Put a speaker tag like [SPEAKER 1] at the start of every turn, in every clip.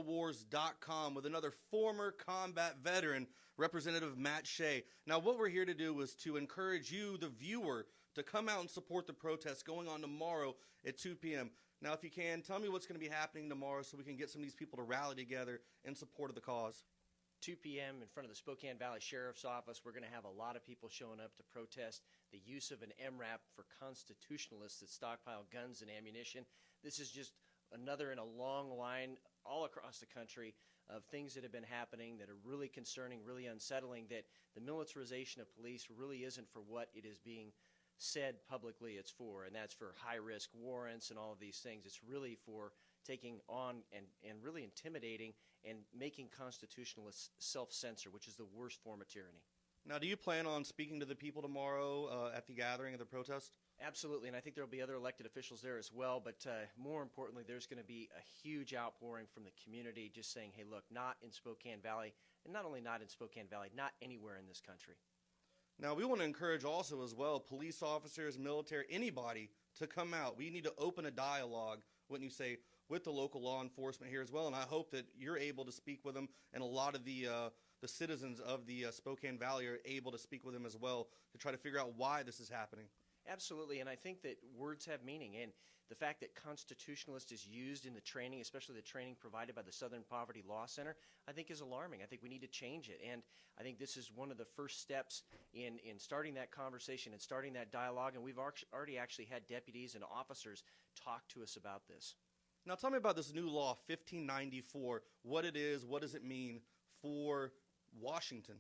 [SPEAKER 1] Wars.com with another former combat veteran, Representative Matt Shea. Now, what we're here to do is to encourage you, the viewer, to come out and support the protest going on tomorrow at 2 p.m. Now, if you can, tell me what's going to be happening tomorrow so we can get some of these people to rally together in support of the cause.
[SPEAKER 2] 2 p.m. in front of the Spokane Valley Sheriff's Office. We're going to have a lot of people showing up to protest the use of an MRAP for constitutionalists that stockpile guns and ammunition. This is just another in a long line all across the country of things that have been happening that are really concerning, really unsettling, that the militarization of police really isn't for what it is being said publicly it's for, and that's for high-risk warrants and all of these things. It's really for taking on and really intimidating and making constitutionalists self-censor, which is the worst form of tyranny.
[SPEAKER 1] Now, do you plan on speaking to the people tomorrow at the gathering of the protest?
[SPEAKER 2] Absolutely, and I think there will be other elected officials there as well, but more importantly, there's going to be a huge outpouring from the community just saying, hey, look, not in Spokane Valley, and not only not in Spokane Valley, not anywhere in this country.
[SPEAKER 1] Now, we want to encourage also as well police officers, military, anybody to come out. We need to open a dialogue, wouldn't you say, with the local law enforcement here as well, and I hope that you're able to speak with them, and a lot of the citizens of the Spokane Valley are able to speak with them as well to try to figure out why this is happening.
[SPEAKER 2] Absolutely, and I think that words have meaning, and the fact that constitutionalist is used in the training, especially the training provided by the Southern Poverty Law Center, I think is alarming. I think we need to change it, and I think this is one of the first steps in starting that conversation and starting that dialogue, and we've already actually had deputies and officers talk to us about this.
[SPEAKER 1] Now, tell me about this new law, 1594, what it is, what does it mean for Washington?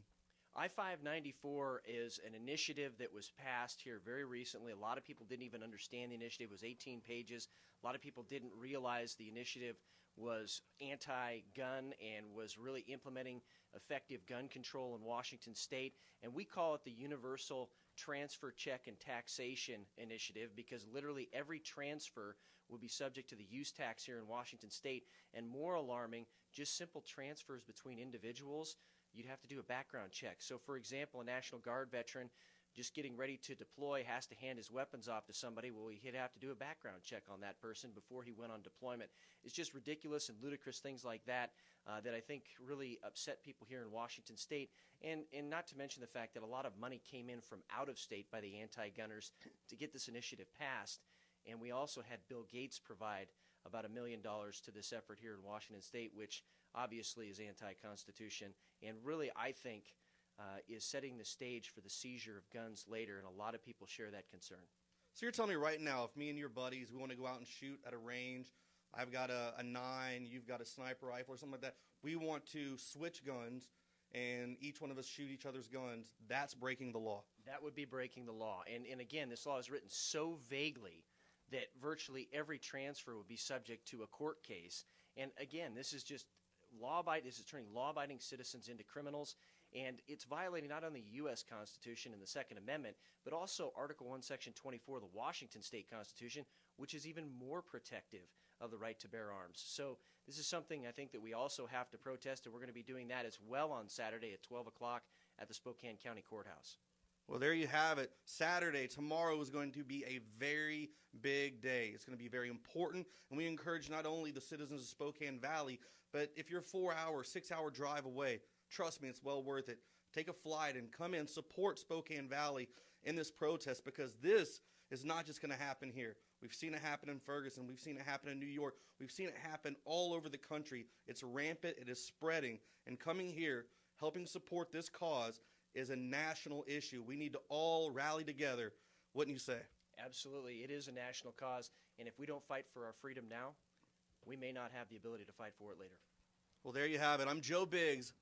[SPEAKER 2] I-594 is an initiative that was passed here very recently. A lot of people didn't even understand the initiative. It was 18 pages. A lot of people didn't realize the initiative was anti-gun and was really implementing effective gun control in Washington State. And we call it the Universal Transfer Check and Taxation Initiative because literally every transfer will be subject to the use tax here in Washington State. And more alarming, just simple transfers between individuals, you'd have to do a background check. So, for example, a National Guard veteran just getting ready to deploy has to hand his weapons off to somebody. Well, he'd have to do a background check on that person before he went on deployment. It's just ridiculous and ludicrous things like that that I think really upset people here in Washington State. And not to mention the fact that a lot of money came in from out of state by the anti-gunners to get this initiative passed. And we also had Bill Gates provide about $1 million to this effort here in Washington State, which obviously is anti-Constitution, and really, I think, is setting the stage for the seizure of guns later, and a lot of people share that concern.
[SPEAKER 1] So you're telling me right now, if me and your buddies, we want to go out and shoot at a range, I've got a 9, you've got a sniper rifle or something like that, we want to switch guns, and each one of us shoot each other's guns, that's breaking the law.
[SPEAKER 2] That would be breaking the law. And again, this law is written so vaguely that virtually every transfer would be subject to a court case. And again, this is just this is turning law-abiding citizens into criminals, and it's violating not only the U.S. Constitution and the Second Amendment, but also Article 1, Section 24 of the Washington State Constitution, which is even more protective of the right to bear arms. So this is something I think that we also have to protest, and we're going to be doing that as well on Saturday at 12 o'clock at the Spokane County Courthouse.
[SPEAKER 1] Well, there you have it. Saturday, tomorrow is going to be a very big day. It's going to be very important, and we encourage not only the citizens of Spokane Valley, but if you're a 4-hour, 6-hour drive away, trust me, it's well worth it. Take a flight and come in, support Spokane Valley in this protest, because this is not just going to happen here. We've seen it happen in Ferguson. We've seen it happen in New York. We've seen it happen all over the country. It's rampant. It is spreading. And coming here, helping support this cause is a national issue. We need to all rally together, wouldn't you say?
[SPEAKER 2] Absolutely. It is a national cause, and if we don't fight for our freedom now, we may not have the ability to fight for it later.
[SPEAKER 1] Well, there you have it. I'm Joe Biggs